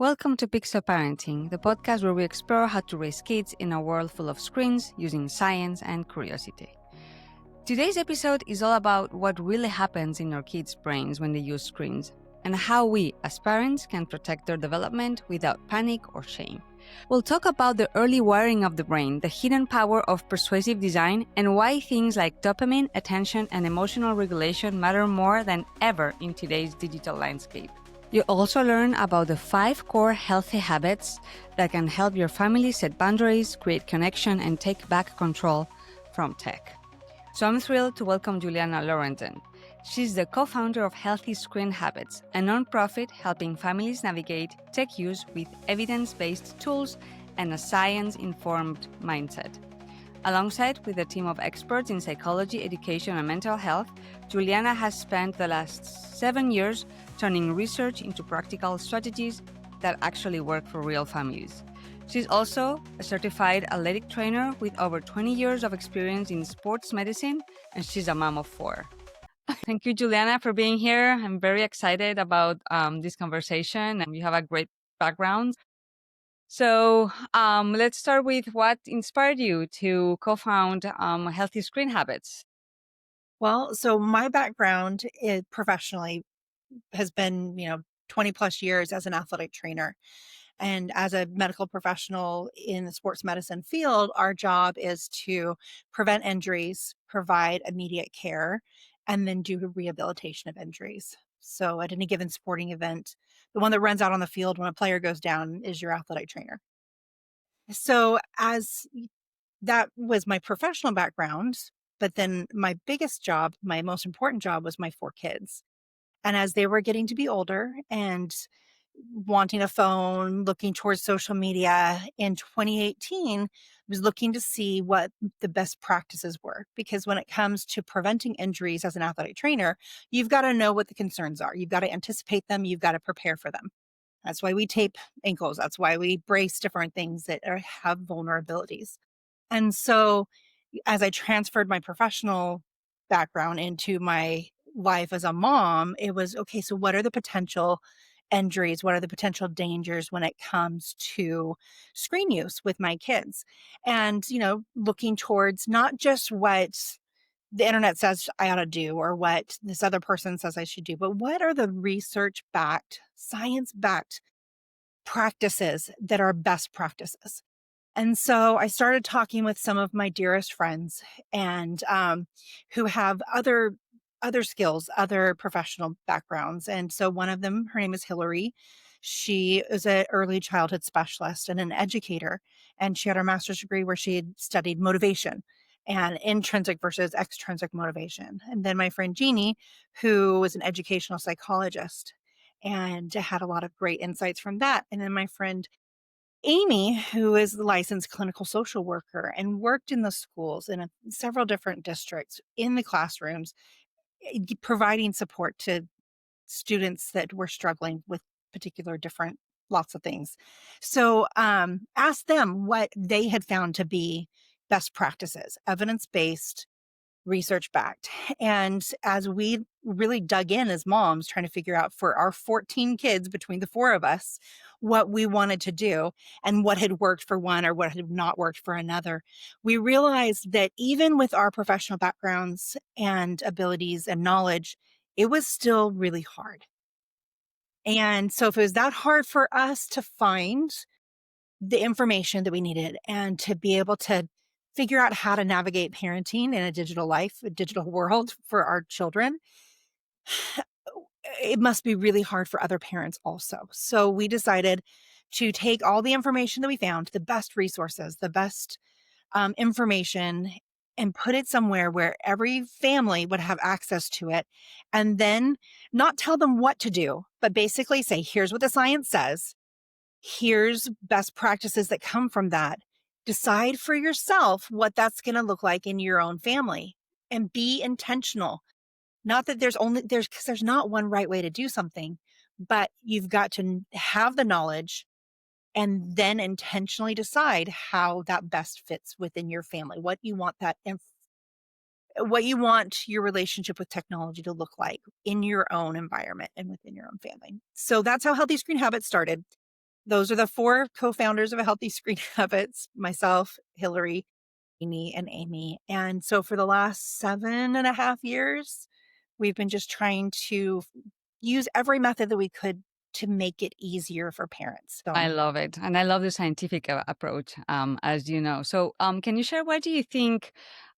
Welcome to Pixel Parenting, the podcast where we explore how to raise kids in a world full of screens using science and curiosity. Today's episode is all about what really happens in our kids' brains when they use screens and how we, as parents, can protect their development without panic or shame. We'll talk about the early wiring of the brain, the hidden power of persuasive design, and why things like dopamine, attention, and emotional regulation matter more than ever in today's digital landscape. You also learn about the 5 core healthy habits that can help your family set boundaries, create connection, and take back control from tech. So I'm thrilled to welcome Julianna Lorenzen. She's the co-founder of Healthy Screen Habits, a nonprofit helping families navigate tech use with evidence-based tools and a science-informed mindset. Alongside with a team of experts in psychology, education, and mental health, Julianna has spent the last 7 years turning research into practical strategies that actually work for real families. She's also a certified athletic trainer with over 20 years of experience in sports medicine, and she's a mom of 4. Thank you, Julianna, for being here. I'm very excited about this conversation, and you have a great background. So let's start with what inspired you to co-found Healthy Screen Habits. Well, so my background professionally has been, 20 plus years as an athletic trainer. And as a medical professional in the sports medicine field, our job is to prevent injuries, provide immediate care, and then do rehabilitation of injuries. So at any given sporting event, the one that runs out on the field when a player goes down is your athletic trainer. So as that was my professional background, but then my biggest job, my most important job was my 4 kids. And as they were getting to be older and wanting a phone, looking towards social media in 2018, I was looking to see what the best practices were. Because when it comes to preventing injuries as an athletic trainer, you've got to know what the concerns are. You've got to anticipate them. You've got to prepare for them. That's why we tape ankles. That's why we brace different things that have vulnerabilities. And so as I transferred my professional background into my life as a mom, it was, okay, so what are the potential injuries? What are the potential dangers when it comes to screen use with my kids? And, looking towards not just what the internet says I ought to do or what this other person says I should do, but what are the research-backed, science-backed practices that are best practices? And so I started talking with some of my dearest friends and who have other skills, other professional backgrounds. And so one of them, her name is Hillary. She is an early childhood specialist and an educator. And she had her master's degree where she had studied motivation and intrinsic versus extrinsic motivation. And then my friend Jeannie, who was an educational psychologist and had a lot of great insights from that. And then my friend Amy, who is the licensed clinical social worker and worked in the schools in several different districts in the classrooms, providing support to students that were struggling with particular different lots of things. So asked them what they had found to be best practices, evidence-based, research backed. And as we really dug in as moms, trying to figure out for our 14 kids between the 4 of us, what we wanted to do and what had worked for one or what had not worked for another, we realized that even with our professional backgrounds and abilities and knowledge, it was still really hard. And so if it was that hard for us to find the information that we needed and to be able to figure out how to navigate parenting in a digital life, a digital world for our children, it must be really hard for other parents also. So we decided to take all the information that we found, the best resources, the best information, and put it somewhere where every family would have access to it. And then not tell them what to do, but basically say, here's what the science says. Here's best practices that come from that. Decide for yourself what that's going to look like in your own family and be intentional. Not that because there's not one right way to do something, but you've got to have the knowledge and then intentionally decide how that best fits within your family, what you want what you want your relationship with technology to look like in your own environment and within your own family. So that's how Healthy Screen Habits started. those are the four co-founders of A Healthy Screen Habits, myself, Hillary, Amy, and Amy. And so for the last 7.5 years, we've been just trying to use every method that we could to make it easier for parents. So, I love it. And I love the scientific approach, as you know. So, can you share why do you think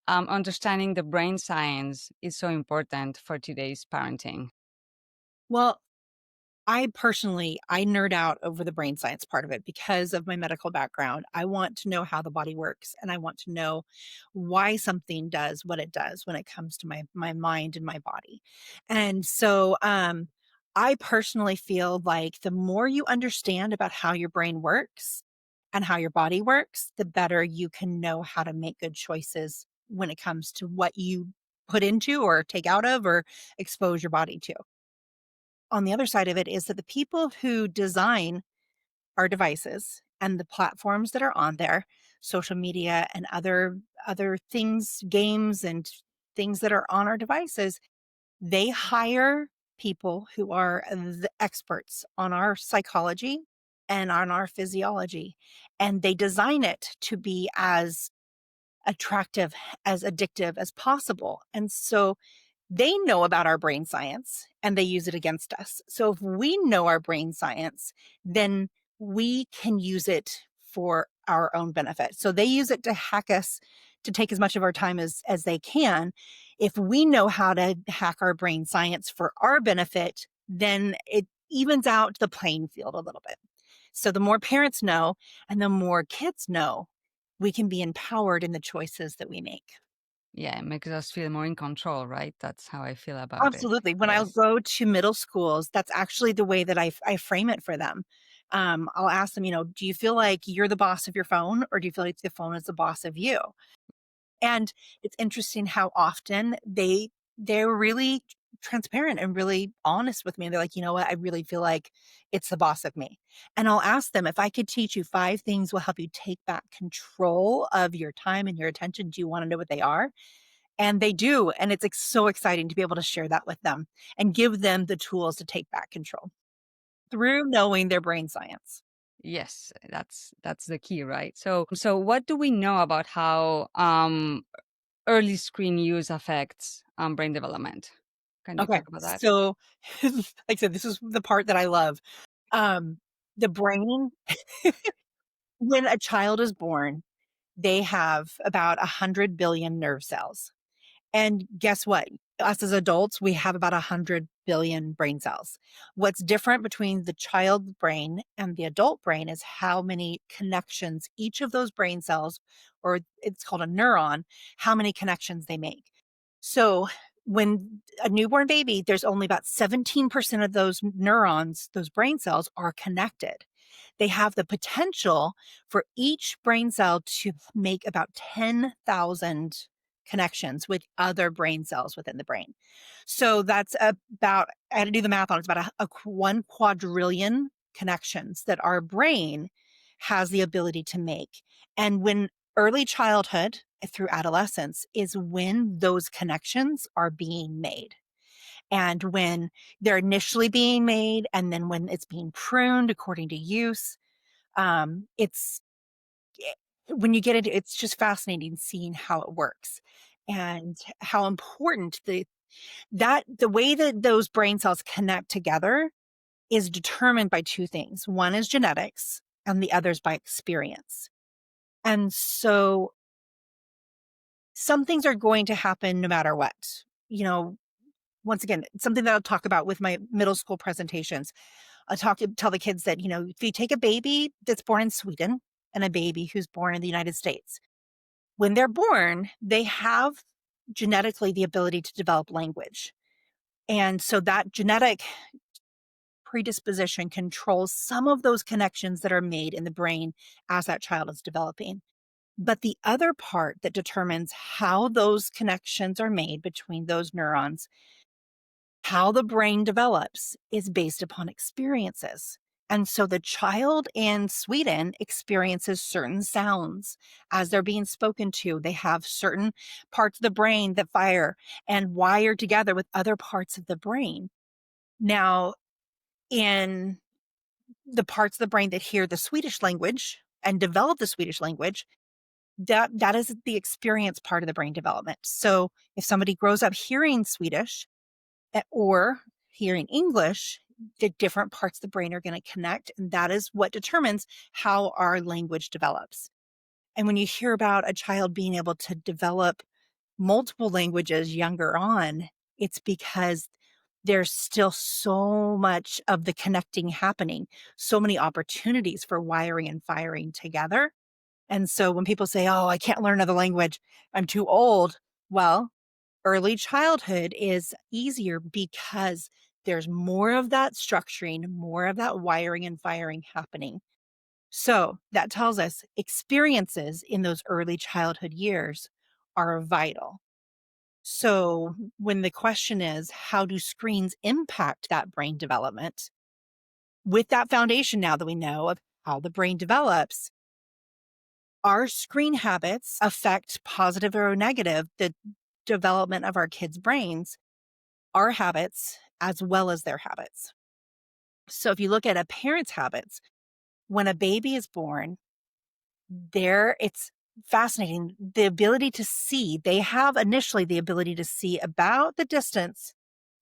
understanding the brain science is so important for today's parenting? well, I nerd out over the brain science part of it because of my medical background. I want to know how the body works and I want to know why something does what it does when it comes to my mind and my body. And so I personally feel like the more you understand about how your brain works and how your body works, the better you can know how to make good choices when it comes to what you put into or take out of or expose your body to. On the other side of it is that the people who design our devices and the platforms that are on there, social media and other things, games and things that are on our devices, they hire people who are the experts on our psychology and on our physiology, and they design it to be as attractive, as addictive as possible. And so they know about our brain science and they use it against us. So if we know our brain science, then we can use it for our own benefit. So they use it to hack us to take as much of our time as they can. If we know how to hack our brain science for our benefit, then it evens out the playing field a little bit. So the more parents know and the more kids know, we can be empowered in the choices that we make. Yeah, it makes us feel more in control, right? That's how I feel about it. Absolutely. When I Yes. go to middle schools, that's actually the way that I frame it for them. I'll ask them, do you feel like you're the boss of your phone or do you feel like the phone is the boss of you? And it's interesting how often they're really transparent and really honest with me. They're like, you know what? I really feel like it's the boss of me. And I'll ask them if I could teach you 5 things will help you take back control of your time and your attention. Do you want to know what they are? And they do, and it's, like, so exciting to be able to share that with them and give them the tools to take back control through knowing their brain science. Yes, that's the key, right? So what do we know about how early screen use affects brain development? Can you Okay, talk about that? so, like I said, this is the part that I love. Um, the brain when a child is born, they have about 100 billion nerve cells. And guess what? Us as adults, we have about 100 billion brain cells. What's different between the child brain and the adult brain is how many connections each of those brain cells, or it's called a neuron, how many connections they make. So when a newborn baby, there's only about 17% of those neurons, those brain cells are connected. They have the potential for each brain cell to make about 10,000 connections with other brain cells within the brain. So that's about, I had to do the math on it, it's about 1 quadrillion connections that our brain has the ability to make. And when early childhood through adolescence is when those connections are being made. And when they're initially being made, and then when it's being pruned according to use, it's eh, when you get into it's just fascinating seeing how it works and how important the way that those brain cells connect together is determined by two things. One is genetics and the other is by experience. And so some things are going to happen no matter what. You know, once again, something that I'll talk about with my middle school presentations. Tell the kids that, if you take a baby that's born in Sweden and a baby who's born in the United States, when they're born, they have genetically the ability to develop language. And so that genetic predisposition controls some of those connections that are made in the brain as that child is developing. But the other part that determines how those connections are made between those neurons, how the brain develops, is based upon experiences. And so the child in Sweden experiences certain sounds as they're being spoken to. They have certain parts of the brain that fire and wire together with other parts of the brain. Now, in the parts of the brain that hear the Swedish language and develop the Swedish language, that is the experience part of the brain development. So if somebody grows up hearing Swedish or hearing English, the different parts of the brain are going to connect. And that is what determines how our language develops. And when you hear about a child being able to develop multiple languages younger on, it's because there's still so much of the connecting happening, so many opportunities for wiring and firing together. And so when people say, oh, I can't learn another language, I'm too old. Well, early childhood is easier because there's more of that structuring, more of that wiring and firing happening. So that tells us experiences in those early childhood years are vital. So when the question is, how do screens impact that brain development? With that foundation now that we know of how the brain develops, our screen habits affect positive or negative the development of our kids' brains, our habits as well as their habits. So if you look at a parent's habits, when a baby is born, it's fascinating. The ability to see, they have initially the ability to see about the distance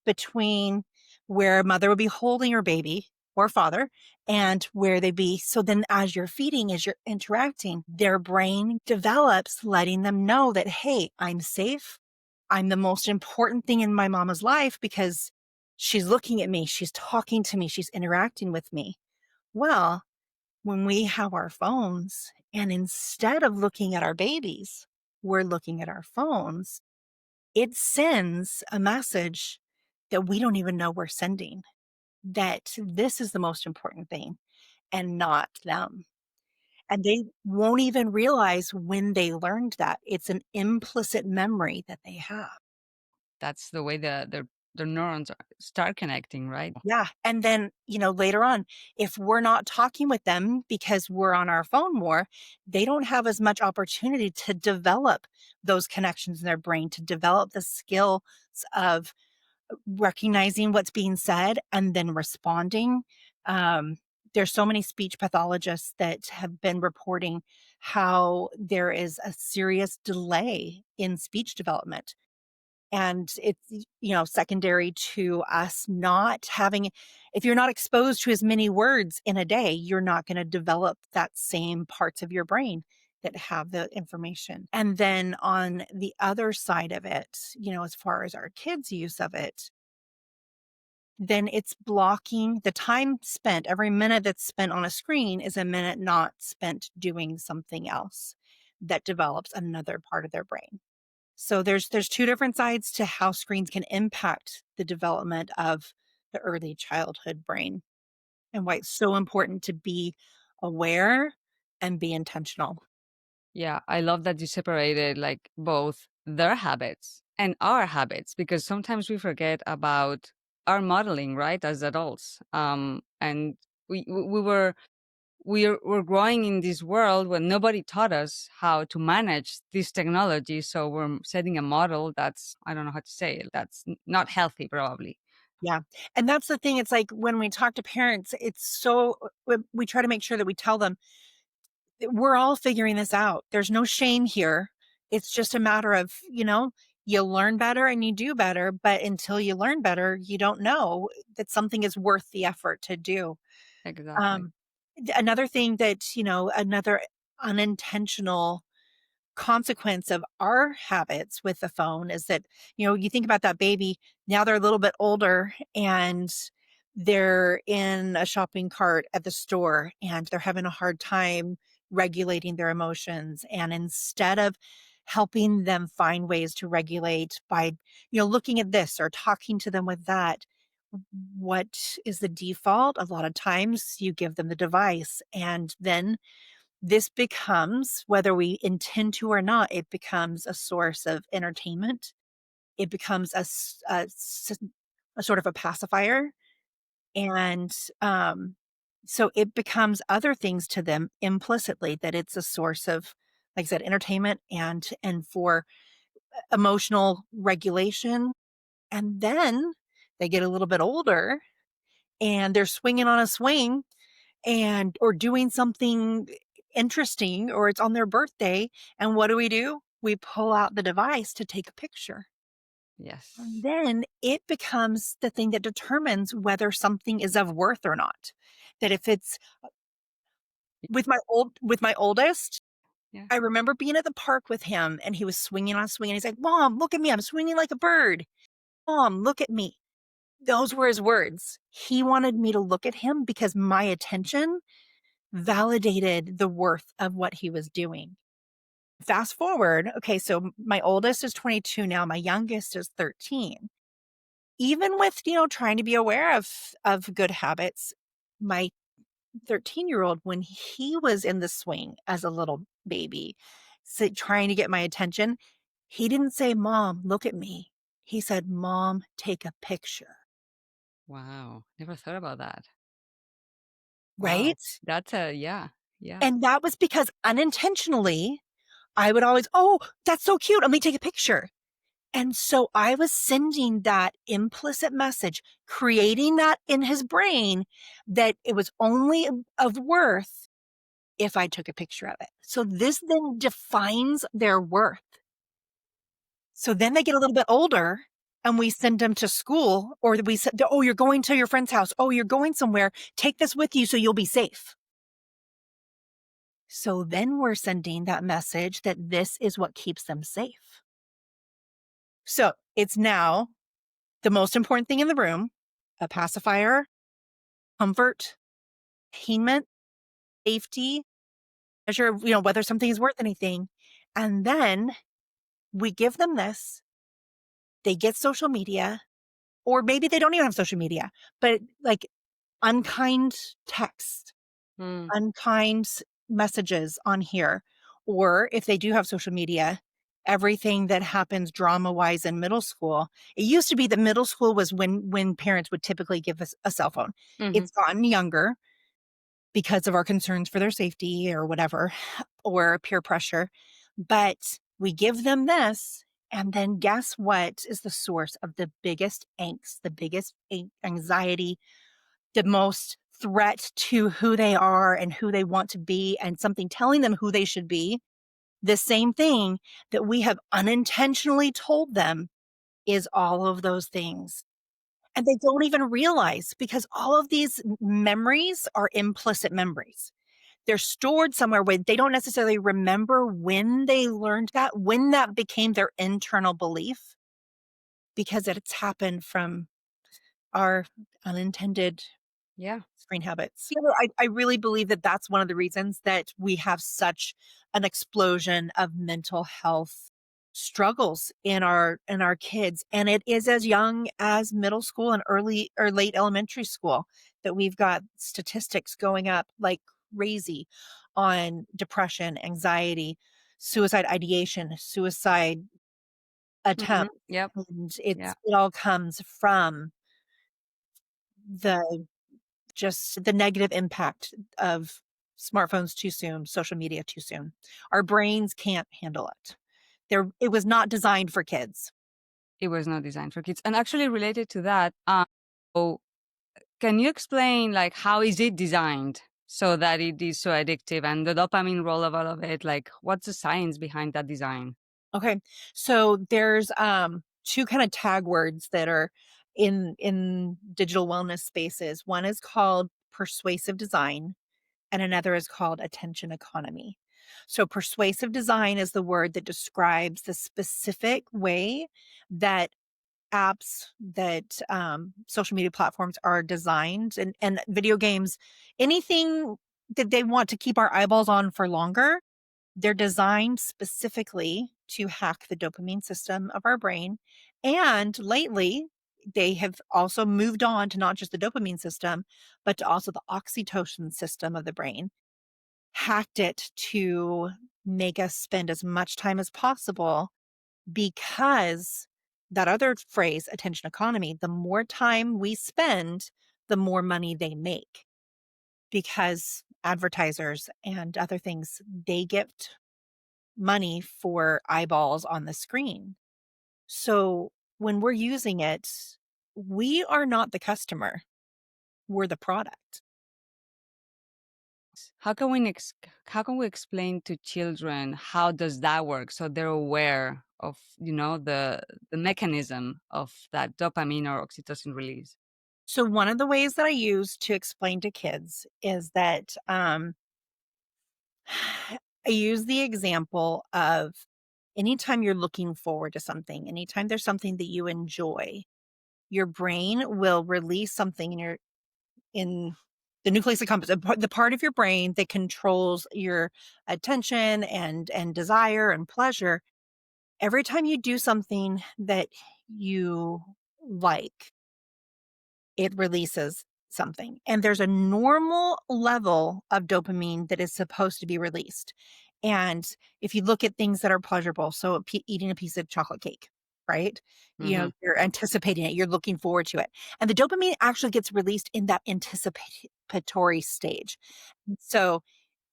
between where mother would be holding her baby or father and where they be. So then as you're feeding, as you're interacting, their brain develops, letting them know that, hey, I'm safe. I'm the most important thing in my mama's life because she's looking at me. She's talking to me. She's interacting with me. Well, when we have our phones and instead of looking at our babies, we're looking at our phones, it sends a message that we don't even know we're sending, that this is the most important thing and not them. And they won't even realize when they learned that. It's an implicit memory that they have. That's the way the neurons start connecting, right? Yeah. And then, later on, if we're not talking with them because we're on our phone more, they don't have as much opportunity to develop those connections in their brain, to develop the skills of recognizing what's being said and then responding. Um, there's so many speech pathologists that have been reporting how there is a serious delay in speech development. And it's, secondary to us not having, if you're not exposed to as many words in a day, you're not going to develop that same parts of your brain that have the information. And then on the other side of it, as far as our kids' use of it, then it's blocking the time spent. Every minute that's spent on a screen is a minute not spent doing something else that develops another part of their brain. So there's two different sides to how screens can impact the development of the early childhood brain and why it's so important to be aware and be intentional. Yeah, I love that you separated like both their habits and our habits because sometimes we forget about our modeling, right, as adults. And we were we're growing in this world where nobody taught us how to manage this technology, so we're setting a model that's, I don't know how to say it, that's not healthy probably. Yeah. And that's the thing. It's like when we talk to parents, it's so we try to make sure that we tell them we're all figuring this out. There's no shame here. It's just a matter of, you learn better and you do better. But until you learn better, you don't know that something is worth the effort to do. Exactly. Um, Another thing that, another unintentional consequence of our habits with the phone is that, you think about that baby, now they're a little bit older and they're in a shopping cart at the store and they're having a hard time regulating their emotions. And instead of helping them find ways to regulate by, looking at this or talking to them with that, what is the default? A lot of times you give them the device and then this becomes, whether we intend to or not, it becomes a source of entertainment. It becomes a sort of a pacifier. And so it becomes other things to them implicitly that it's a source of, like I said, entertainment and for emotional regulation. And then they get a little bit older and they're swinging on a swing and or doing something interesting, or it's on their birthday. And what do? We pull out the device to take a picture. And Yes. then it becomes the thing that determines whether something is of worth or not. That if it's with my oldest, Yeah. I remember being at the park with him and he was swinging on a swing and he's like, "Mom, look at me. I'm swinging like a bird. Mom, look at me." Those were his words. He wanted me to look at him because my attention validated the worth of what he was doing. Fast forward, okay, so my oldest is 22 now, my youngest is 13. Even with, trying to be aware of good habits, my 13-year-old, when he was in the swing as a little baby, trying to get my attention, he didn't say, "Mom, look at me." He said, "Mom, take a picture." Wow. Never thought about that. Wow. Right? That's a yeah. Yeah. And that was because unintentionally, I would always, "Oh, that's so cute. Let me take a picture." And so I was sending that implicit message, creating that in his brain that it was only of worth if I took a picture of it. So this then defines their worth. So then they get a little bit older and we send them to school, or we said, "Oh, you're going to your friend's house. Oh, you're going somewhere. Take this with you so you'll be safe." So then we're sending that message that this is what keeps them safe. So it's now the most important thing in the room: a pacifier, comfort, entertainment, safety, measure, whether something is worth anything. And then we give them this, they get social media, or maybe they don't even have social media, but like unkind text, Mm. unkind messages on here. Or if they do have social media, everything that happens drama wise in middle school. It used to be that middle school was when parents would typically give us a cell phone. Hmm. It's gotten younger because of our concerns for their safety or whatever, or peer pressure. But we give them this. And then guess what is the source of the biggest angst, the biggest anxiety, the most threat to who they are and who they want to be, and something telling them who they should be? The same thing that we have unintentionally told them is all of those things. And they don't even realize, because all of these memories are implicit memories. They're stored somewhere where they don't necessarily remember when they learned that, when that became their internal belief, because it's happened from our unintended Yeah. screen habits. I really believe that that's one of the reasons that we have such an explosion of mental health struggles in our kids, and it is as young as middle school and early or late elementary school that we've got statistics going up like crazy on depression, anxiety, suicide ideation, suicide Hmm. attempts. Yep. And Yeah. it all comes from the just the negative impact of smartphones too soon, social media too soon. Our brains can't handle it. It was not designed for kids. It was not designed for kids. And actually related to that, so can you explain like how is it designed so that it is so addictive and the dopamine role of all of it? Like what's the science behind that design? Okay. So there's two kind of tag words that are in digital wellness spaces. One is called persuasive design and another is called attention economy. So persuasive design is the word that describes the specific way that apps, that social media platforms are designed, and video games, anything that they want to keep our eyeballs on for longer, they're designed specifically to hack the dopamine system of our brain. And lately, they have also moved on to not just the dopamine system, but to also the oxytocin system of the brain, hacked it to make us spend as much time as possible, because that other phrase, attention economy, the more time we spend, the more money they make, because advertisers and other things, they get money for eyeballs on the screen. So when we're using it, we are not the customer, we're the product. how can we explain to children how does that work so they're aware of the mechanism of that dopamine or oxytocin release? So one of the ways that I use to explain to kids is that I use the example of anytime you're looking forward to something, anytime there's something that you enjoy, your brain will release something in the nucleus accumbens, the part of your brain that controls your attention and desire and pleasure. Every time you do something that you like, it releases something. And there's a normal level of dopamine that is supposed to be released. And if you look at things that are pleasurable, so eating a piece of chocolate cake, right? Hmm. You're anticipating it, you're looking forward to it. And the dopamine actually gets released in that anticipatory stage. So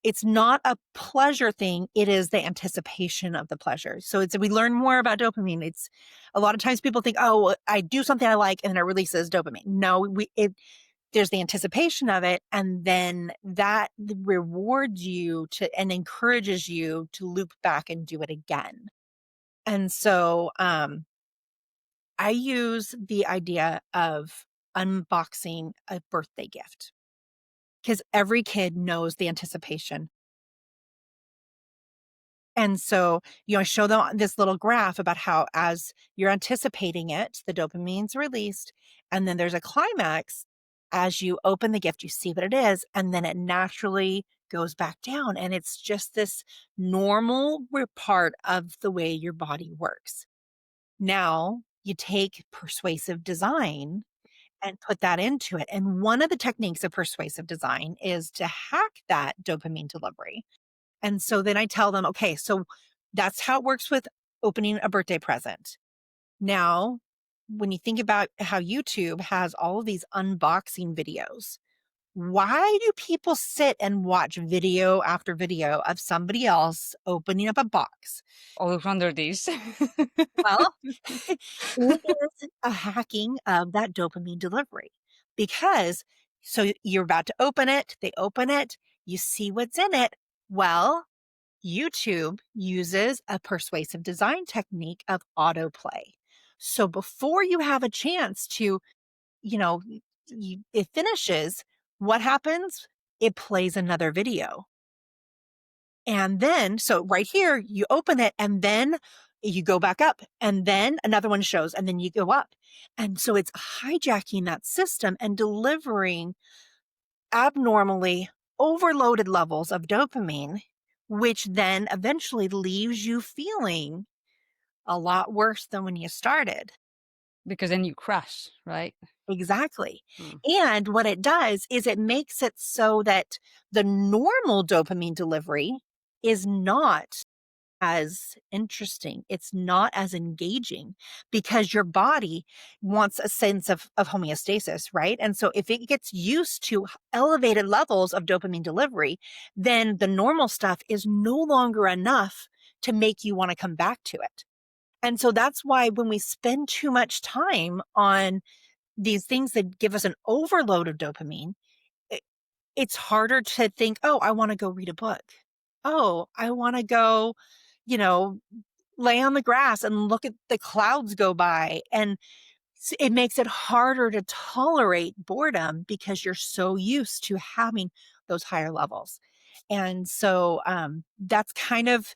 it's not a pleasure thing, it is the anticipation of the pleasure. So we learn more about dopamine. It's a lot of times people think, "Oh, well, I do something I like and then it releases dopamine." No, there's the anticipation of it, and then that rewards you to and encourages you to loop back and do it again. And so, I use the idea of unboxing a birthday gift because every kid knows the anticipation. And so, I show them this little graph about how as you're anticipating it, the dopamine's released, and then there's a climax. As you open the gift, you see what it is, and then it naturally goes back down. And it's just this normal part of the way your body works. Now, you take persuasive design and put that into it. And one of the techniques of persuasive design is to hack that dopamine delivery. And so then I tell them, okay, so that's how it works with opening a birthday present. Now, when you think about how YouTube has all of these unboxing videos, why do people sit and watch video after video of somebody else opening up a box? All under this. Well, it is a hacking of that dopamine delivery because so you're about to open it, they open it, you see what's in it. Well, YouTube uses a persuasive design technique of autoplay. So before you have a chance to, you know, it finishes, what happens? It plays another video. And then, so right here, you open it and then you go back up and then another one shows and then you go up. And so it's hijacking that system and delivering abnormally overloaded levels of dopamine, which then eventually leaves you feeling a lot worse than when you started. Because then you crash, right? Exactly. Mm. And what it does is it makes it so that the normal dopamine delivery is not as interesting. It's not as engaging because your body wants a sense of homeostasis, right? And so if it gets used to elevated levels of dopamine delivery, then the normal stuff is no longer enough to make you want to come back to it. And so that's why when we spend too much time on these things that give us an overload of dopamine, it, it's harder to think, oh, I want to go read a book. Oh, I want to go, you know, lay on the grass and look at the clouds go by. And it makes it harder to tolerate boredom because you're so used to having those higher levels. And so that's kind of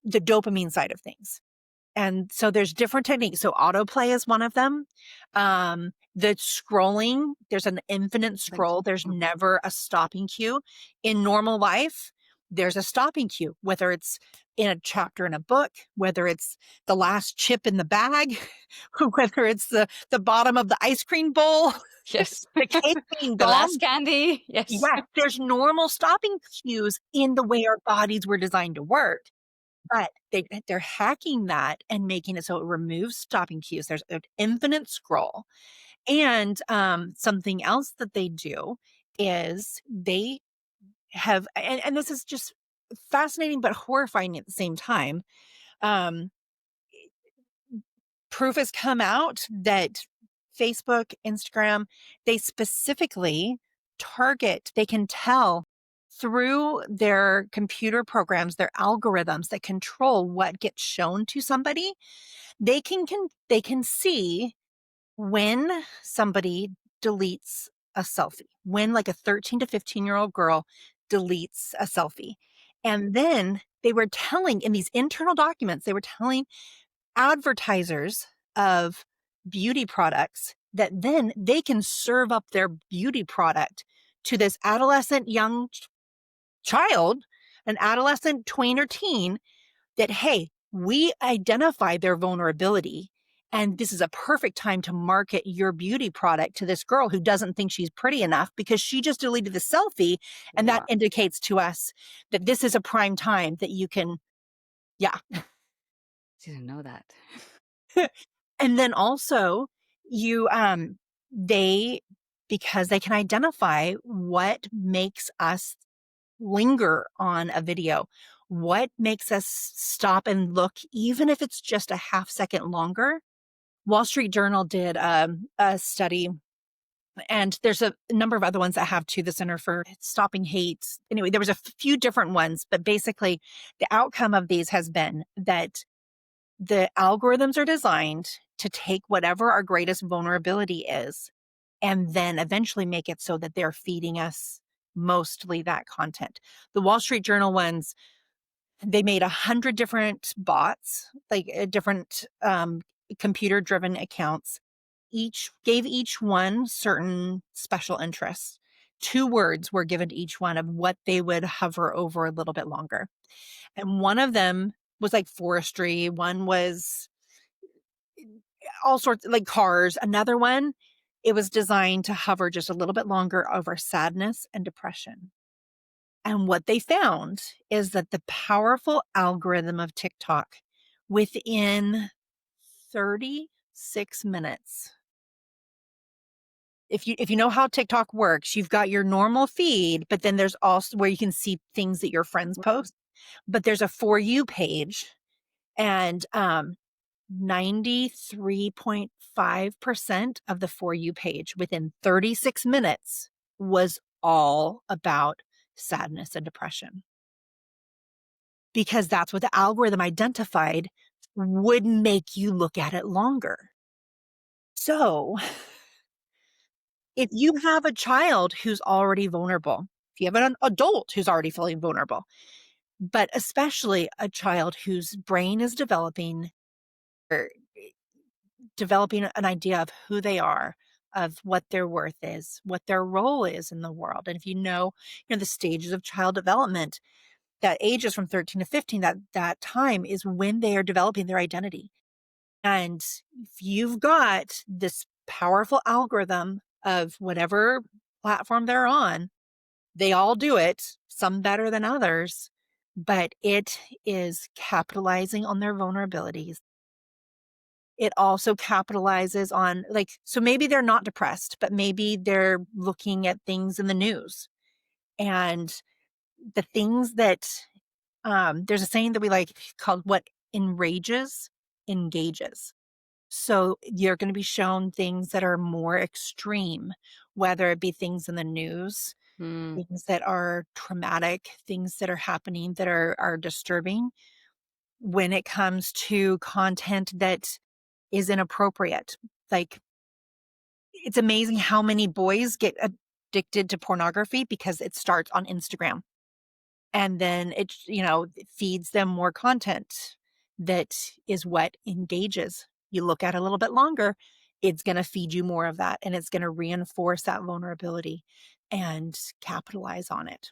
the dopamine side of things. And so there's different techniques. So autoplay is one of them. The scrolling, there's an infinite Like, scroll. There's mhm. never a stopping cue. In normal life, there's a stopping cue, whether it's in a chapter in a book, whether it's the last chip in the bag, whether it's the bottom of the ice cream bowl, Yes. the cake being The gone. last candy. Yes. Yes, there's normal stopping cues in the way our bodies were designed to work. But they're hacking that and making it so it removes stopping cues. There's an infinite scroll. And, something else that they do is they have and this is just fascinating but horrifying at the same time. Um, Proof has come out that Facebook, Instagram, they specifically they can tell through their computer programs, their algorithms that control what gets shown to somebody, they can see when somebody deletes a selfie, when like a 13 to 15-year-old girl deletes a selfie. And then they were telling in these internal documents, they were telling advertisers of beauty products that then they can serve up their beauty product to this adolescent young child, an adolescent tween or teen, that, hey, we identify their vulnerability. And this is a perfect time to market your beauty product to this girl who doesn't think she's pretty enough because she just deleted the selfie. And that Wow. indicates to us that this is a prime time that you can, yeah. Didn't know that. And then also you, they, because they can identify what makes us linger on a video, what makes us stop and look, even if it's just a half second longer. Wall Street Journal did a study, and there's a number of other ones that have too. The Center for Stopping Hate. Anyway, there was a few different ones, but basically the outcome of these has been that the algorithms are designed to take whatever our greatest vulnerability is and then eventually make it so that they're feeding us mostly that content. The Wall Street Journal ones, they made 100 different bots, like different computer driven accounts. Each gave each one certain special interests. 2 words were given to each one of what they would hover over a little bit longer. And one of them was like forestry, one was all sorts like cars. Another one, it was designed to hover just a little bit longer over sadness and depression. And what they found is that the powerful algorithm of TikTok within 36 minutes. If you know how TikTok works, you've got your normal feed, but then there's also where you can see things that your friends post, but there's a for you page, and 93.5% of the For You page within 36 minutes was all about sadness and depression. Because that's what the algorithm identified would make you look at it longer. So if you have a child who's already vulnerable, if you have an adult who's already feeling vulnerable, but especially a child whose brain is developing, or developing an idea of who they are, of what their worth is, what their role is in the world. And if you know the stages of child development, that ages from 13 to 15, that time is when they are developing their identity. And if you've got this powerful algorithm of whatever platform they're on, they all do it, some better than others, but it is capitalizing on their vulnerabilities. It also capitalizes on, like, so maybe they're not depressed, but maybe they're looking at things in the news. And the things that, there's a saying that we like called what enrages engages. So you're going to be shown things that are more extreme, whether it be things in the news, Mm. things that are traumatic, things that are happening that are disturbing. When it comes to content that is inappropriate, like, it's amazing how many boys get addicted to pornography because it starts on Instagram. And then it feeds them more content that is what engages. You look at it a little bit longer, it's going to feed you more of that, and it's going to reinforce that vulnerability and capitalize on it.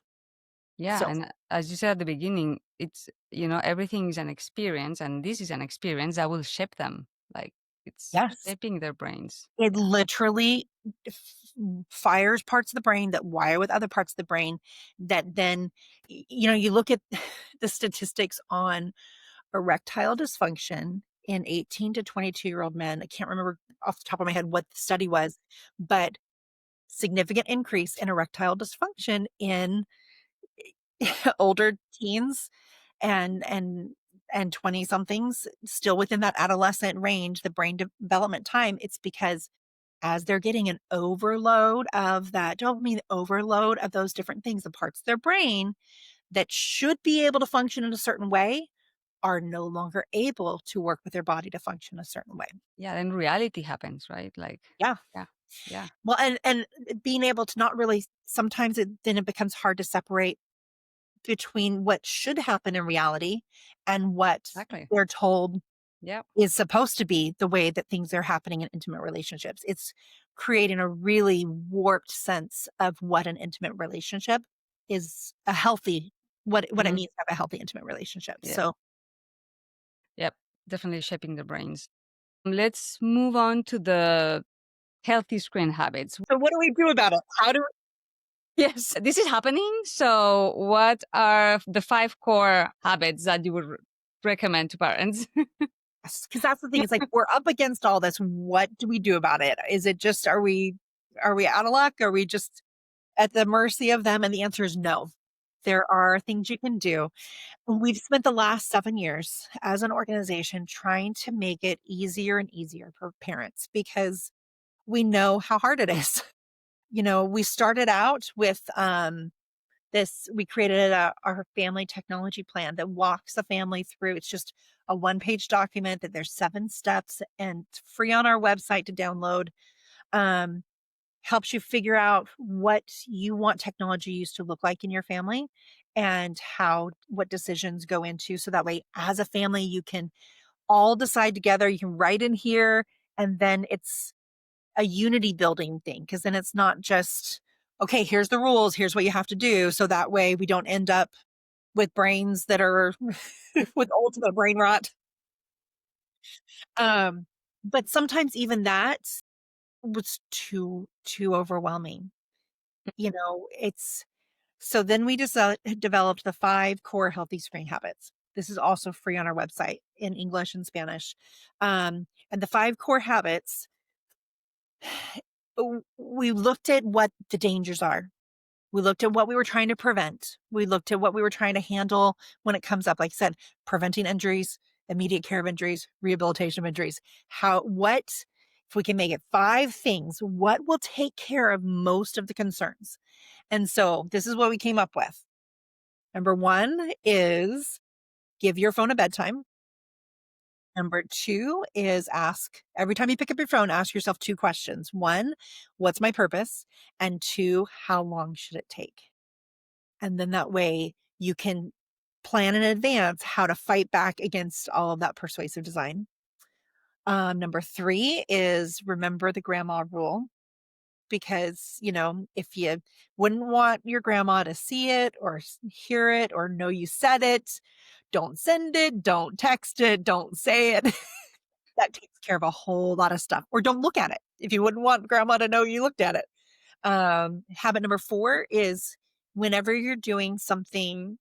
Yeah, So, and as you said at the beginning, it's everything is an experience, and this is an experience that will shape them. Like it's yes, shaping their brains. it literally fires parts of the brain that wire with other parts of the brain that then, you look at the statistics on erectile dysfunction in 18 to 22-year-old men. I can't remember off the top of my head what the study was, but significant increase in erectile dysfunction in older teens and 20 somethings, still within that adolescent range, the brain development time. It's because as they're getting an overload of that dopamine, overload of those different things, the parts of their brain that should be able to function in a certain way are no longer able to work with their body to function a certain way. Yeah, then reality happens, right? Like, Yeah. yeah, yeah, Well, and being able to not really sometimes it becomes hard to separate between what should happen in reality and what exactly. they're told Yeah. is supposed to be the way that things are happening in intimate relationships. It's creating a really warped sense of what an intimate relationship is a healthy what it Hmm. means to have a healthy intimate relationship. Yeah. So Yep. Definitely shaping the brains. Let's move on to the healthy screen habits. so what do we do about it? How do Yes, this is happening. So, what are the five core habits that you would recommend to parents? because that's the thing. It's like we're up against all this. What do we do about it? Is it just are we out of luck? Are we just at the mercy of them? And the answer is no. There are things you can do. We've spent the last 7 years as an organization trying to make it easier and easier for parents because we know how hard it is. We started out with we created our family technology plan that walks the family through. It's just a one-page document that there's 7 steps and it's free on our website to download. Um, Helps you figure out what you want technology use to look like in your family and what decisions go into. So that way, as a family, you can all decide together. You can write in here, and then it's a unity building thing because then it's not just, okay, here's the rules, here's what you have to do. So that way, we don't end up with brains that are with ultimate brain rot. Um, but sometimes even that was too overwhelming. It's So then we just developed the 5 core healthy screen habits. This is also free on our website in English and Spanish. And the 5 core habits, we looked at what the dangers are. We looked at what we were trying to prevent. We looked at what we were trying to handle when it comes up. Like I said, preventing injuries, immediate care of injuries, rehabilitation of injuries. If we can make it 5 things, what will take care of most of the concerns? And so this is what we came up with. Number 1 is give your phone a bedtime. Number 2 is every time you pick up your phone, ask yourself 2 questions. 1, what's my purpose? And 2, how long should it take? And then that way you can plan in advance how to fight back against all of that persuasive design. Number 3 is remember the grandma rule because, if you wouldn't want your grandma to see it or hear it or know you said it, don't send it, don't text it, don't say it. That takes care of a whole lot of stuff. Or don't look at it if you wouldn't want grandma to know you looked at it. Habit number 4 is whenever you're doing something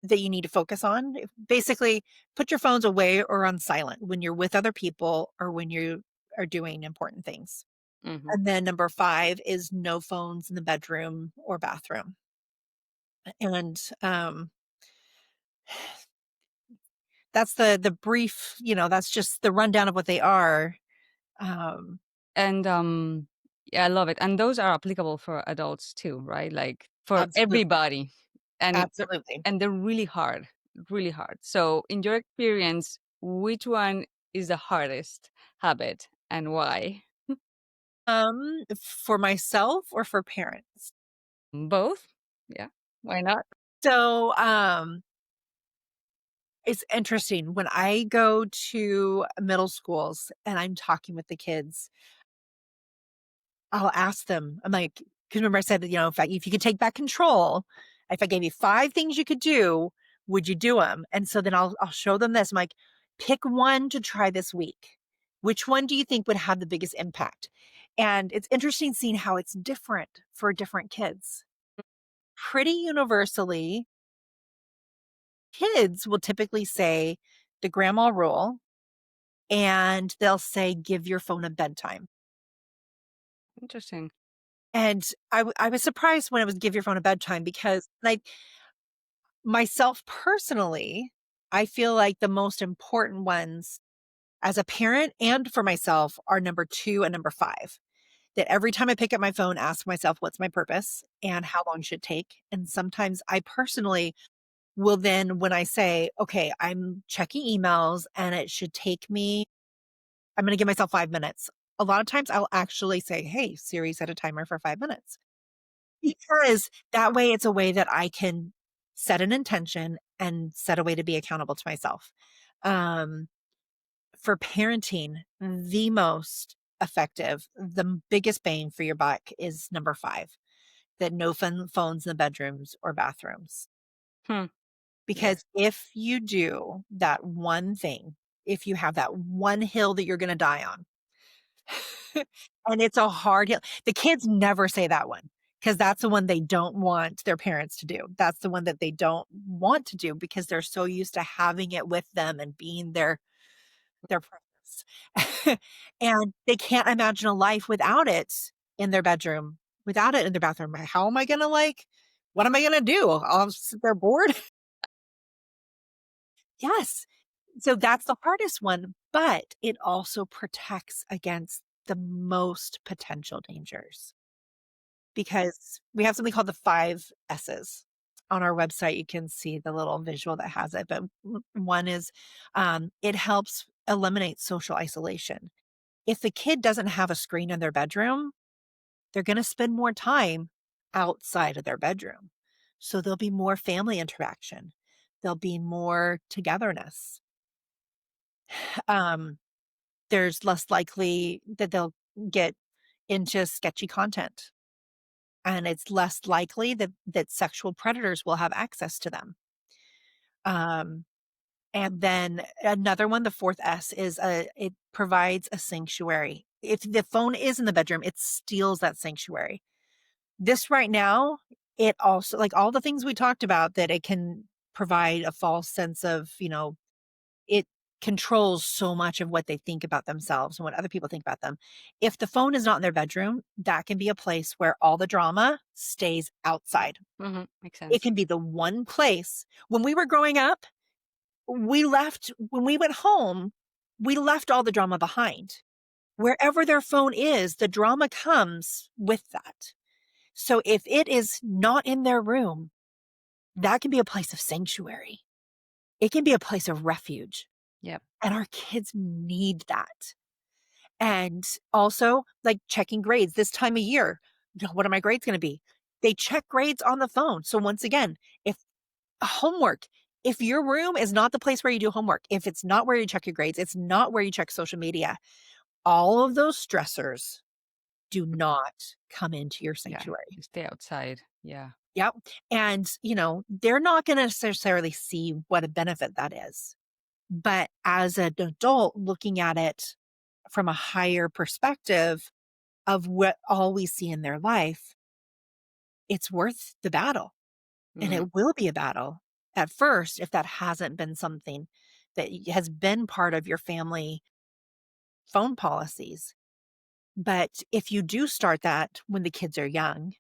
that you need to focus on, basically put your phones away or on silent when you're with other people or when you are doing important things. Hmm. And then number 5 is no phones in the bedroom or bathroom. And that's the brief, that's just the rundown of what they are. Um, And yeah, I love it. And those are applicable for adults too, right? Like for Absolutely. everybody. And Absolutely. they're really hard, really hard. So, in your experience, which one is the hardest habit and why? For myself or for parents? Both? Yeah. Why not? So, it's interesting when I go to middle schools and I'm talking with the kids, I'll ask them, I'm like, because remember I said that, if you could take back control, if I gave you 5 things you could do, would you do them? And so then I'll show them this. I'm like, pick one to try this week. Which one do you think would have the biggest impact? And it's interesting seeing how it's different for different kids. Pretty universally, kids will typically say the grandma rule and they'll say, give your phone a bedtime. Interesting. And I was surprised when it was give your phone a bedtime because myself personally, I feel like the most important ones as a parent and for myself are number 2 and number 5. That every time I pick up my phone, ask myself, what's my purpose and how long should it take? And sometimes I personally will then, when I say, okay, I'm checking emails and it should take me, I'm going to give myself 5 minutes. A lot of times I'll actually say, hey, Siri, set a timer for 5 minutes. Because that way it's a way that I can set an intention and set a way to be accountable to myself. Um, for parenting, the most effective, the biggest bang for your buck is number 5, that no phones in the bedrooms or bathrooms. Hmm. Because Yes. if you do that one thing, if you have that one hill that you're going to die on, and it's a hard hill, the kids never say that one because that's the one they don't want their parents to do. That's the one that they don't want to do because they're so used to having it with them and being their presence. And they can't imagine a life without it in their bedroom, without it in their bathroom. How am I going to what am I going to do? I'll sit there bored. Yes. So that's the hardest one, but it also protects against the most potential dangers because we have something called the 5 S's. On our website, you can see the little visual that has it, but one is it helps eliminate social isolation. If the kid doesn't have a screen in their bedroom, they're going to spend more time outside of their bedroom. So there'll be more family interaction. There'll be more togetherness. Um, there's less likely that they'll get into sketchy content. And it's less likely that sexual predators will have access to them. Um, and then another one, the 4th S, is it provides a sanctuary. If the phone is in the bedroom, it steals that sanctuary. This right now, it also, like all the things we talked about, that it can provide a false sense of, it controls so much of what they think about themselves and what other people think about them. If the phone is not in their bedroom, that can be a place where all the drama stays outside. Makes It sense. can be the one place. When we were growing up, when we went home, we left all the drama behind. Wherever their phone is, the drama comes with that. So if it is not in their room, that can be a place of sanctuary. It can be a place of refuge. Yep. And our kids need that. And also, like checking grades this time of year. What are my grades going to be? They check grades on the phone. So once again, if homework, if your room is not the place where you do homework, if it's not where you check your grades, it's not where you check social media, all of those stressors do not come into your Yeah. sanctuary. You stay outside. Yeah. Yep. And, they're not going to necessarily see what a benefit that is. But as an adult looking at it from a higher perspective of what all we see in their life, it's worth the battle. And Hmm. it will be a battle at first if that hasn't been something that has been part of your family phone policies. But if you do start that when the kids are young,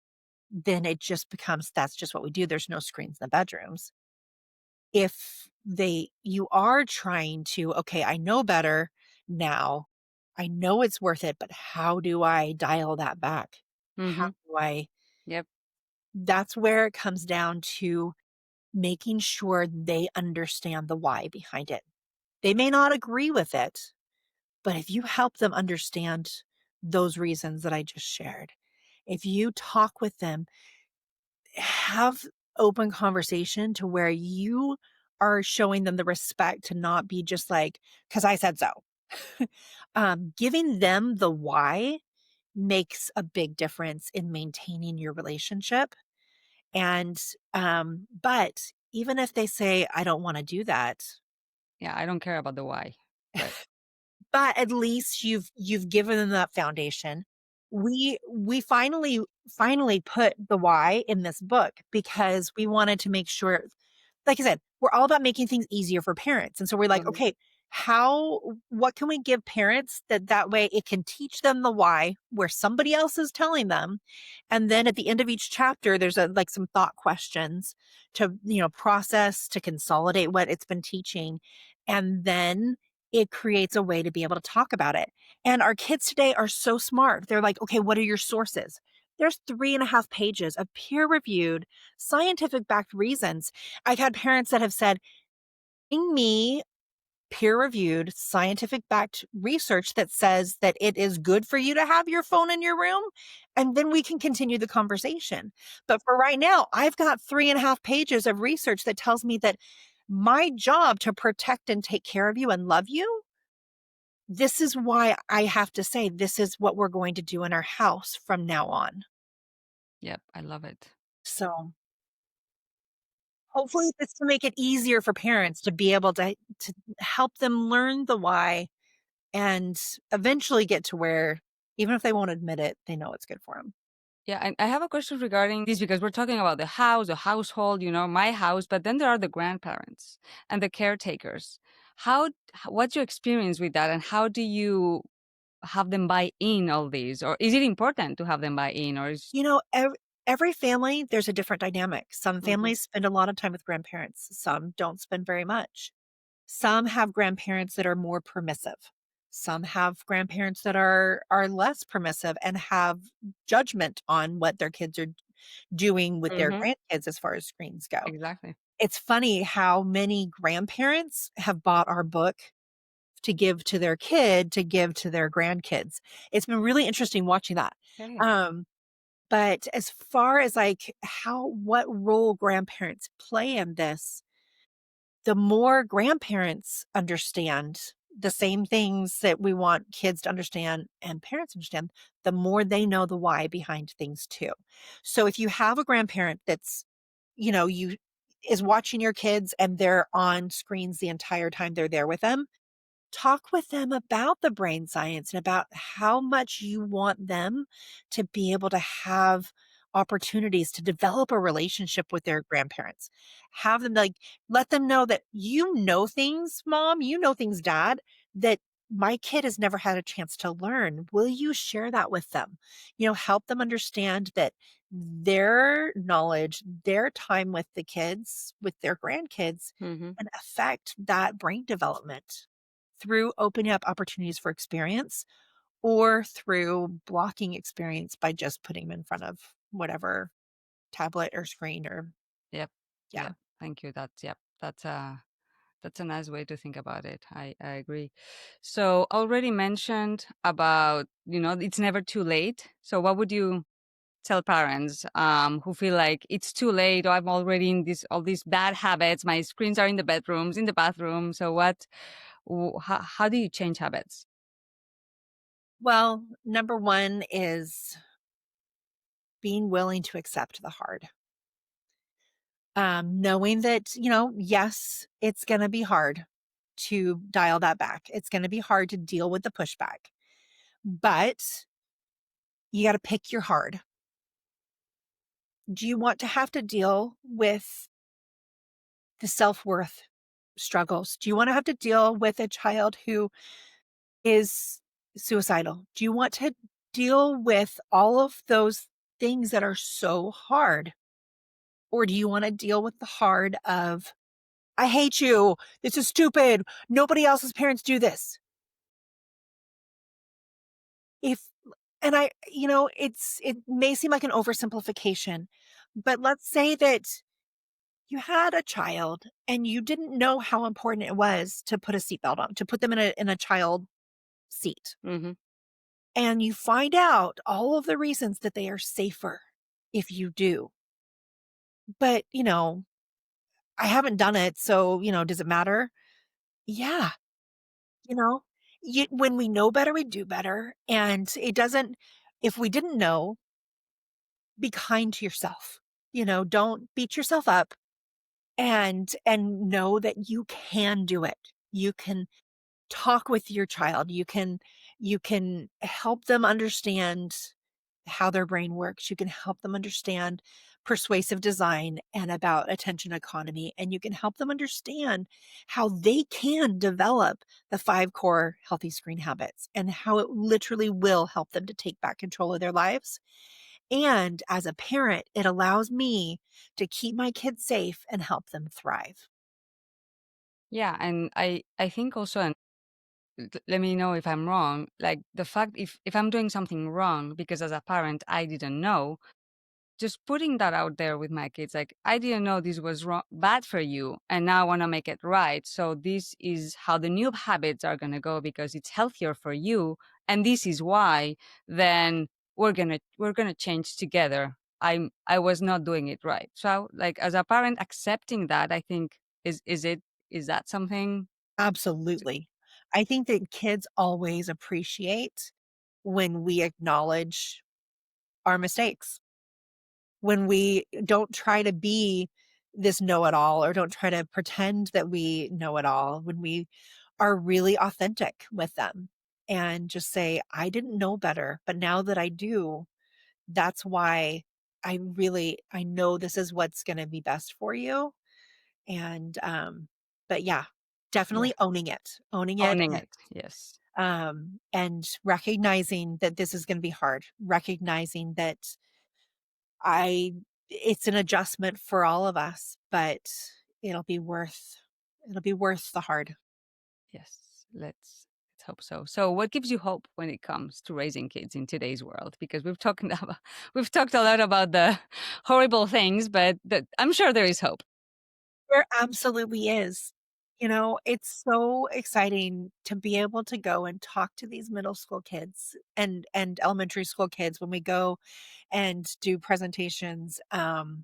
then it just becomes that's just what we do. There's no screens in the bedrooms. If you are trying to, okay, I know better now. I know it's worth it, but how do I dial that back? How Hmm. do I Yep. That's where it comes down to making sure they understand the why behind it. They may not agree with it, but if you help them understand those reasons that I just shared, if you talk with them, have open conversation to where you are showing them the respect to not be just like, because I said so. Giving them the why makes a big difference in maintaining your relationship. And, but even if they say, I don't want to do that, Yeah. I don't care about the why, but but at least you've given them that foundation. We finally put the why in this book because we wanted to make sure, like I said, we're all about making things easier for parents. And so we're like, totally. okay, what can we give parents that way it can teach them the why where somebody else is telling them. And then at the end of each chapter, there's like some thought questions to, process, to consolidate what it's been teaching. And then it creates a way to be able to talk about it. And our kids today are so smart. They're like, okay, what are your sources? There's 3.5 pages of peer reviewed, scientific backed reasons. I've had parents that have said, bring me peer reviewed, scientific backed research that says that it is good for you to have your phone in your room. And then we can continue the conversation. But for right now, I've got 3.5 pages of research that tells me that my job to protect and take care of you and love you, this is why I have to say this is what we're going to do in our house from now on. Yep, I love it. So hopefully this will make it easier for parents to be able to help them learn the why and eventually get to where, even if they won't admit it, they know it's good for them. Yeah, and I have a question regarding this because we're talking about the house, the household, my house, but then there are the grandparents and the caretakers. What's your experience with that, and how do you have them buy in all these, or is it important to have them buy in, or is? You know, every family, there's a different dynamic. Some Mhm. families spend a lot of time with grandparents, some don't spend very much. Some have grandparents that are more permissive. Some have grandparents that are less permissive and have judgment on what their kids are doing with their Mhm. grandkids as far as screens go. Exactly. It's funny how many grandparents have bought our book to give to their kid, to give to their grandkids. It's been really interesting watching that. Okay. Um, but as far as like what role grandparents play in this, the more grandparents understand the same things that we want kids to understand and parents understand, the more they know the why behind things too. So if you have a grandparent that's, you is watching your kids and they're on screens the entire time they're there with them, talk with them about the brain science and about how much you want them to be able to have opportunities to develop a relationship with their grandparents. Have them like, let them know that you know things, mom, you know things, dad, that my kid has never had a chance to learn. Will you share that with them? Help them understand that their knowledge, their time with the kids, with their grandkids, Mhm. can affect that brain development through opening up opportunities for experience or through blocking experience by just putting them in front of whatever tablet or screen or Yep. yeah. Yep. Thank you. That's a nice way to think about it. I agree. So already mentioned about, it's never too late. So what would you tell parents who feel like it's too late, or I'm already in all these bad habits? My screens are in the bedrooms, in the bathroom. So how do you change habits? Well, number one is being willing to accept the hard. Knowing that, yes, it's going to be hard to dial that back. It's going to be hard to deal with the pushback, but you got to pick your hard. Do you want to have to deal with the self worth struggles? Do you want to have to deal with a child who is suicidal? Do you want to deal with all of those things that are so hard? Or do you want to deal with the hard of, I hate you. This is stupid. Nobody else's parents do this. If, and it may seem like an oversimplification, but let's say that you had a child and you didn't know how important it was to put a seatbelt on, to put them in a child seat. Hmm. And you find out all of the reasons that they are safer if you do. But, I haven't done it. So, does it matter? Yeah. You know, when we know better, we do better. And it doesn't, if we didn't know, be kind to yourself. Don't beat yourself up and know that you can do it. You can talk with your child. You can help them understand how their brain works. You can help them understand persuasive design and about attention economy. And you can help them understand how they can develop the 5 core healthy screen habits and how it literally will help them to take back control of their lives. And as a parent, it allows me to keep my kids safe and help them thrive. Yeah, and I think also. let me know if I'm wrong. Like the fact if I'm doing something wrong because as a parent I didn't know, just putting that out there with my kids, like I didn't know this was wrong, bad for you, and now I want to make it right. So this is how the new habits are going to go because it's healthier for you, and this is why. Then we're gonna change together. I was not doing it right. So like as a parent, accepting that, I think is that something? Absolutely. I think that kids always appreciate when we acknowledge our mistakes, when we don't try to be this know it all or don't try to pretend that we know it all, when we are really authentic with them and just say, I didn't know better, but now that I do, that's why I know this is what's going to be best for you. And, but yeah, Yeah, definitely owning it, owning it. Yes. and recognizing that this is going to be hard, recognizing that I it's an adjustment for all of us, but it'll be worth it'll be worth the hard. Yes, let's hope so. So, what gives you hope when it comes to raising kids in today's world? Because we've talked about we've talked a lot about the horrible things, but I'm sure there is hope. There absolutely is. You know, it's so exciting to be able to go and talk to these middle school kids and elementary school kids when we go and do presentations, to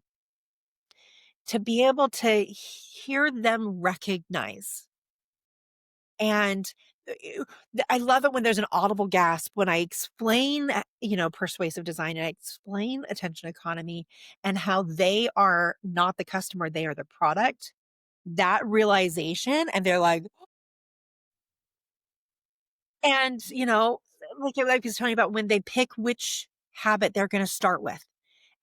be able to hear them recognize. And, I love it when there's an audible gasp when I explain, persuasive design, and I explain attention economy and how they are not the customer, they are the product. That realization, and they're like, and, like I was telling you about when they pick which habit they're gonna start with.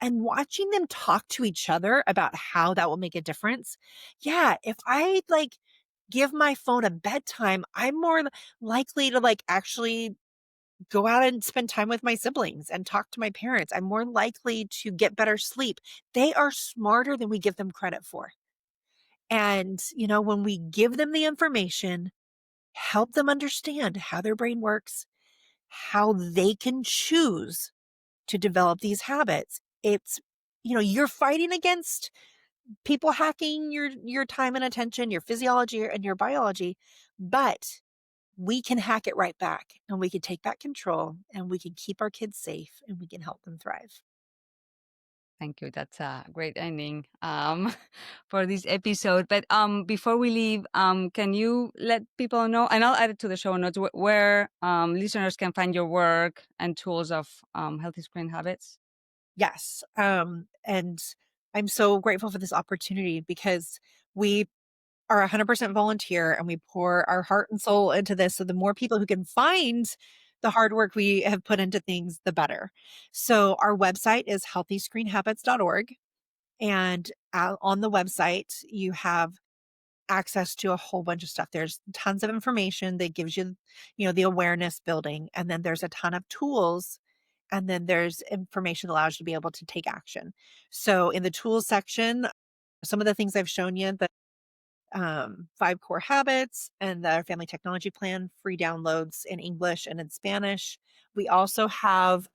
And watching them talk to each other about how that will make a difference. Yeah, if I like give my phone a bedtime, I'm more likely to like actually go out and spend time with my siblings and talk to my parents. I'm more likely to get better sleep. They are smarter than we give them credit for. And, when we give them the information, help them understand how their brain works, how they can choose to develop these habits. You're fighting against people hacking your time and attention, your physiology and your biology, but we can hack it right back and we can take back control and we can keep our kids safe and we can help them thrive. Thank you. That's a great ending for this episode. But before we leave, can you let people know, and I'll add it to the show notes, where listeners can find your work and tools of healthy screen habits? Yes. And I'm so grateful for this opportunity because we are 100% volunteer and we pour our heart and soul into this. So the more people who can find the hard work we have put into things, the better. So our website is healthyscreenhabits.org. And on the website, you have access to a whole bunch of stuff. There's tons of information that gives you, the awareness building. And then there's a ton of tools. And then there's information that allows you to be able to take action. So in the tools section, some of the things I've shown you, the 5 core habits and the family technology plan, free downloads in English and in Spanish. We also have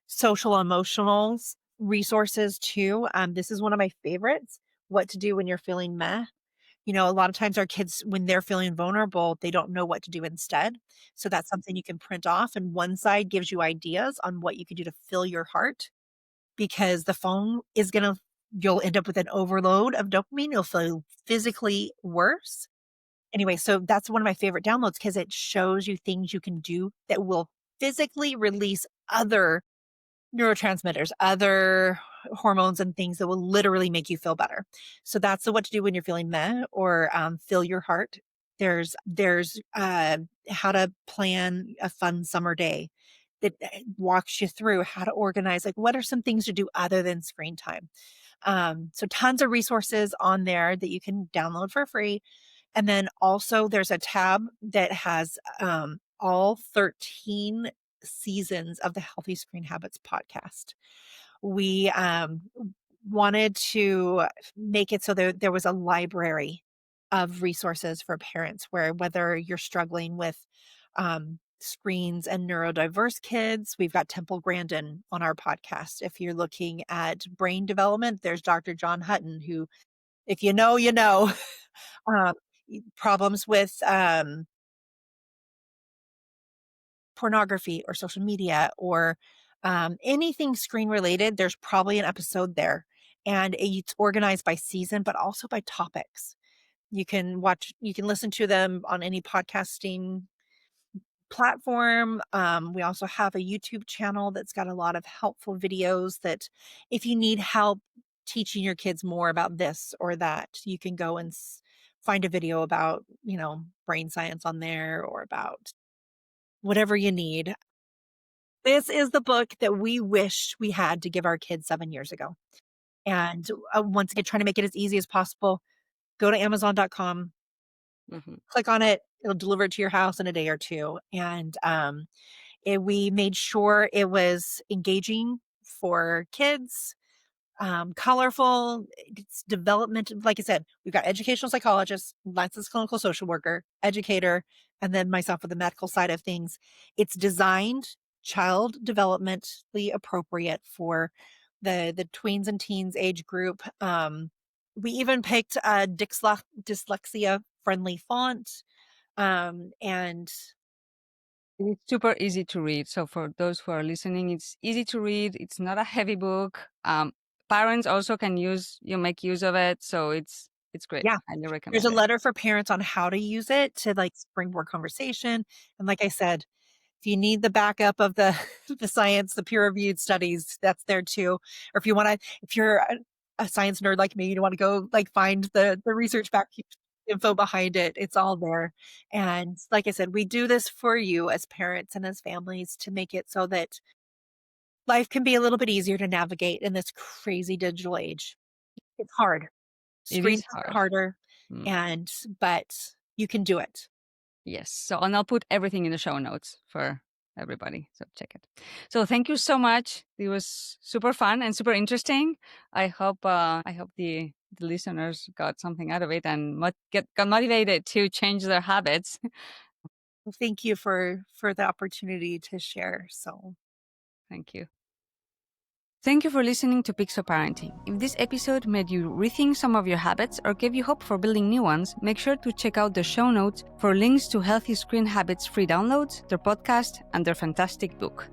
social emotionals resources too. This is one of my favorites. What to do when you're feeling meh. A lot of times our kids, when they're feeling vulnerable, they don't know what to do instead. So that's something you can print off. And one side gives you ideas on what you can do to fill your heart because the phone is going to, you'll end up with an overload of dopamine. You'll feel physically worse. Anyway, so that's one of my favorite downloads because it shows you things you can do that will physically release other neurotransmitters, other hormones and things that will literally make you feel better. So that's the what to do when you're feeling meh or fill your heart. There's how to plan a fun summer day that walks you through how to organize, like what are some things to do other than screen time. So tons of resources on there that you can download for free. And then also there's a tab that has all 13 seasons of the Healthy Screen Habits podcast. We wanted to make it so there was a library of resources for parents, where whether you're struggling with screens and neurodiverse kids, we've got Temple Grandin on our podcast. If you're looking at brain development, there's Dr. John Hutton, who, if you know, you know. um, Problems with pornography or social media or anything screen related, there's probably an episode there. And it's organized by season, but also by topics. You can listen to them on any podcasting platform. We also have a YouTube channel that's got a lot of helpful videos that if you need help teaching your kids more about this or that, you can go and find a video about, brain science on there or about whatever you need. This is the book that we wished we had to give our kids 7 years ago. And once again, trying to make it as easy as possible. Go to Amazon.com, click on it. It'll deliver it to your house in a day or two. And we made sure it was engaging for kids, colorful. It's development. Like I said, we've got educational psychologists, licensed clinical social worker, educator, and then myself with the medical side of things. It's designed child developmentally appropriate for the tweens and teens age group. We even picked a dyslexia friendly font. And It's super easy to read. So for those who are listening, it's easy to read. It's not a heavy book. Parents also can make use of it. So it's great. yeah, Highly there's recommend a it. letter for parents on how to use it to springboard conversation. And like I said, if you need the backup of the the science, the peer reviewed studies, that's there too. Or if you're a science nerd like me, you want to go find the research back info behind it. It's all there. And like I said, we do this for you as parents and as families to make it so that life can be a little bit easier to navigate in this crazy digital age. It's hard. It Screens is are hard. harder, Mm. but you can do it. Yes. So, and I'll put everything in the show notes for everybody. So check it. So thank you so much. It was super fun and super interesting. I hope the listeners got something out of it and got motivated to change their habits. Thank you for the opportunity to share. So Thank you. Thank you for listening to Pixel Parenting. If this episode made you rethink some of your habits or gave you hope for building new ones, make sure to check out the show notes for links to Healthy Screen Habits free downloads, their podcast, and their fantastic book.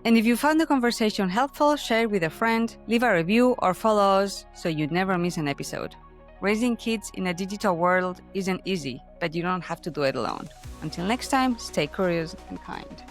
And if you found the conversation helpful, share it with a friend, leave a review, or follow us so you never miss an episode. Raising kids in a digital world isn't easy, but you don't have to do it alone. Until next time, stay curious and kind.